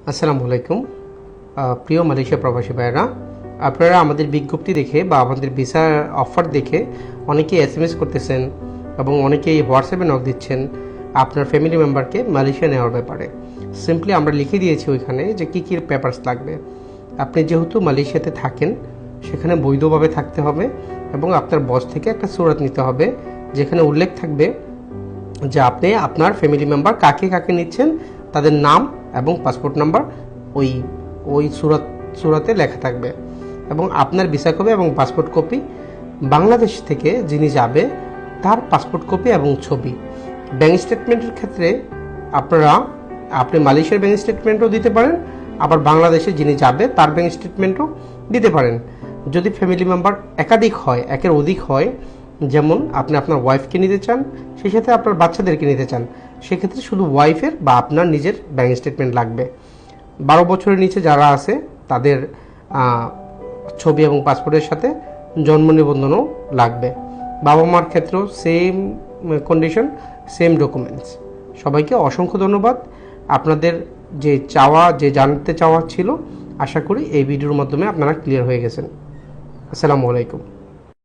আসসালামু আলাইকুম। প্রিয় মালয়েশিয়া প্রবাসী ভাইয়েরা, আপনারা আমাদের বিজ্ঞপ্তি দেখে বা আমাদের ভিসা অফার দেখে অনেকেই এসএমএস করতেছেন এবং অনেকেই হোয়াটসঅ্যাপে নক দিচ্ছেন আপনার ফ্যামিলি মেম্বারকে মালয়েশিয়া নেওয়ার ব্যাপারে। সিম্পলি আমরা লিখে দিয়েছি ওইখানে যে কী কী পেপারস লাগবে। আপনি যেহেতু মালয়েশিয়াতে থাকেন, সেখানে বৈধভাবে থাকতে হবে এবং আপনার বস থেকে একটা সুরাত নিতে হবে, যেখানে উল্লেখ থাকবে যে আপনি আপনার ফ্যামিলি মেম্বার কাকে কাকে নিচ্ছেন, তাদের নাম এবং পাসপোর্ট নাম্বার ওই ওই সুরাতে লেখা থাকবে। এবং আপনার ভিসা কপি এবং পাসপোর্ট কপি, বাংলাদেশ থেকে যিনি যাবে তার পাসপোর্ট কপি এবং ছবি। ব্যাঙ্ক স্টেটমেন্টের ক্ষেত্রে আপনি মালয়েশিয়ার ব্যাঙ্ক স্টেটমেন্টও দিতে পারেন, আবার বাংলাদেশে যিনি যাবে তার ব্যাঙ্ক স্টেটমেন্টও দিতে পারেন। যদি ফ্যামিলি মেম্বার একাধিক হয়, একের অধিক হয়, যেমন আপনি আপনার ওয়াইফকে নিতে চান, সেই সাথে আপনার বাচ্চাদেরকে নিতে চান, সেক্ষেত্রে শুধু ওয়াইফের বা আপনার নিজের ব্যাঙ্ক স্টেটমেন্ট লাগবে। 12 বছরের নিচে যারা আছে তাদের ছবি এবং পাসপোর্টের সাথে জন্ম নিবন্ধনও লাগবে। বাবা মার ক্ষেত্রেও সেম কন্ডিশন, সেম ডকুমেন্টস। সবাইকে অসংখ্য ধন্যবাদ। আপনাদের যে জানতে চাওয়া ছিল, আশা করি এই ভিডিওর মাধ্যমে আপনারা ক্লিয়ার হয়ে গেছেন। আসসালামু আলাইকুম।